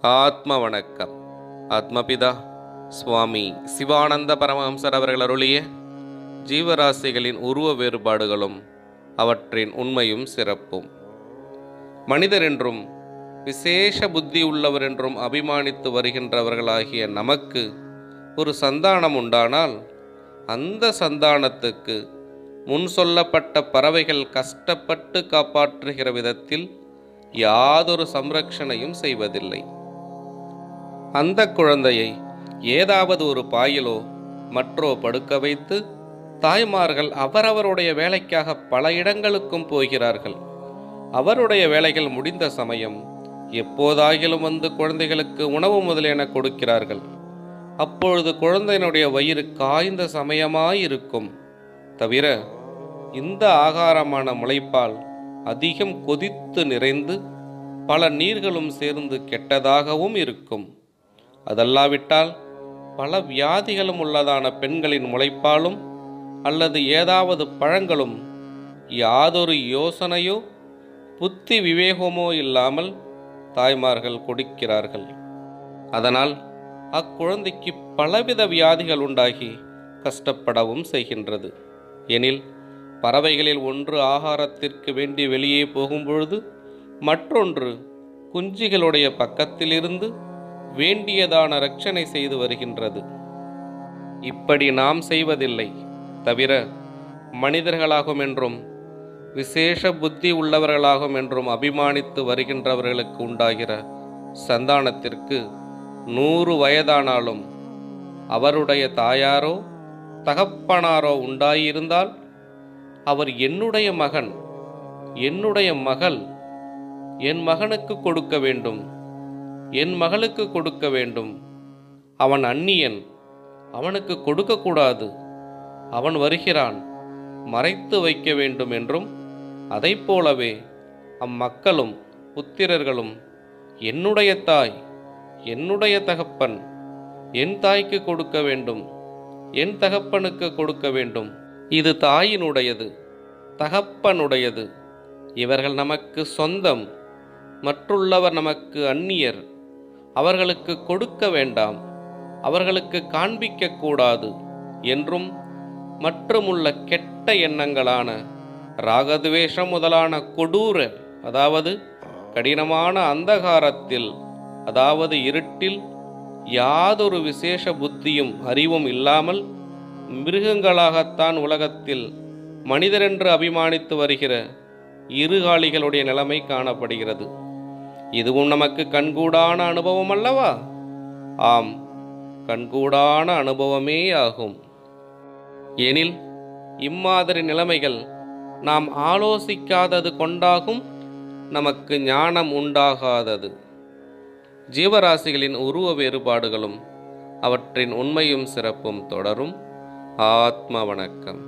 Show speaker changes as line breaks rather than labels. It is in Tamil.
ஆத்ம வணக்கம். ஆத்மபிதா சுவாமி சிவானந்த பரமஹம்சர் அவர்கள் அருளிய ஜீவராசிகளின் உருவ வேறுபாடுகளும் அவற்றின் உண்மையும் சிறப்பும். மனிதர் என்றும் விசேஷ புத்தி உள்ளவர் என்றும் அபிமானித்து வருகின்றவர்களாகிய நமக்கு ஒரு சந்தானம் உண்டானால் அந்த சந்தானத்துக்கு முன் சொல்லப்பட்ட பறவைகள் கஷ்டப்பட்டு காப்பாற்றுகிற விதத்தில் யாதொரு சம்ரக்ஷணையும் செய்வதில்லை. அந்த குழந்தையை ஏதாவது ஒரு பாயிலோ மற்றோ படுக்க வைத்து தாய்மார்கள் அவரவருடைய வேலைக்காக பல இடங்களுக்கும் போகிறார்கள். அவருடைய வேலைகள் முடிந்த சமயம் எப்போதாகிலும் வந்து குழந்தைகளுக்கு உணவு முதலியன கொடுக்கிறார்கள். அப்பொழுது குழந்தையினுடைய வயிறு காய்ந்த சமயமாயிருக்கும். தவிர இந்த ஆகாரமான முளைப்பால் அதிகம் கொதித்து நிறைந்து பல நீர்களும் சேர்ந்து கெட்டதாகவும் இருக்கும். அதல்லாவிட்டால் பல வியாதிகளும் உள்ளதான பெண்களின் முளைப்பாலும் அல்லது ஏதாவது பழங்களும் யாதொரு யோசனையோ புத்தி விவேகமோ இல்லாமல் தாய்மார்கள் கொடுக்கிறார்கள். அதனால் அக்குழந்தைக்கு பலவித வியாதிகள் உண்டாகி கஷ்டப்படவும் செய்கின்றது. எனில் பறவைகளில் ஒன்று ஆகாரத்திற்கு வேண்டி வெளியே போகும்பொழுது மற்றொன்று குஞ்சுகளுடைய பக்கத்திலிருந்து வேண்டியதான ரட்சணை செய்து வருகின்றது. இப்படி நாம் செய்வதில்லை. தவிர மனிதர்களாகும் என்றும் விசேஷ புத்தி உள்ளவர்களாகும் என்றும் அபிமானித்து வருகின்றவர்களுக்கு உண்டாகிற சந்தானத்திற்கு 100 வயதானாலும் அவருடைய தாயாரோ தகப்பனாரோ உண்டாயிருந்தால் அவர் என்னுடைய மகன், என்னுடைய மகள், என் மகனுக்கு கொடுக்க வேண்டும், என் மகளுக்கு கொடுக்க வேண்டும், அவன் அந்நியன், அவனுக்கு கொடுக்கக்கூடாது, அவன் வருகிறான், மறைத்து வைக்க வேண்டும் என்றும், அதை போலவே அம்மக்களும் புத்திரர்களும் என்னுடைய தாய், என்னுடைய தகப்பன், என் தாய்க்கு கொடுக்க வேண்டும், என் தகப்பனுக்கு கொடுக்க வேண்டும், இது தாயினுடையது, தகப்பனுடையது, இவர்கள் நமக்கு சொந்தம், மற்றுள்ளவர் நமக்கு அந்நியர், அவர்களுக்கு கொடுக்க வேண்டாம், அவர்களுக்கு காண்பிக்க கூடாது என்றும் மற்றுமுள்ள கெட்ட எண்ணங்களான ராகத்வேஷம் முதலான கொடூர, அதாவது கடினமான அந்தகாரத்தில், அதாவது இருட்டில் யாதொரு விசேஷ புத்தியும் அறிவும் இல்லாமல் மிருகங்களாகத்தான் உலகத்தில் மனிதரென்று அபிமானித்து வருகிற இருகாலிகளுடைய நிலைமை காணப்படுகிறது. இதுவும் நமக்கு கண்கூடான அனுபவம் அல்லவா? ஆம், கண்கூடான அனுபவமே ஆகும். எனில் இம்மாதிரி நிலைமைகள் நாம் ஆலோசிக்காதது கொண்டாகும் நமக்கு ஞானம் உண்டாகாதது. ஜீவராசிகளின் உருவ வேறுபாடுகளும் அவற்றின் உண்மையும் சிறப்பும் தொடரும். ஆத்ம வணக்கம்.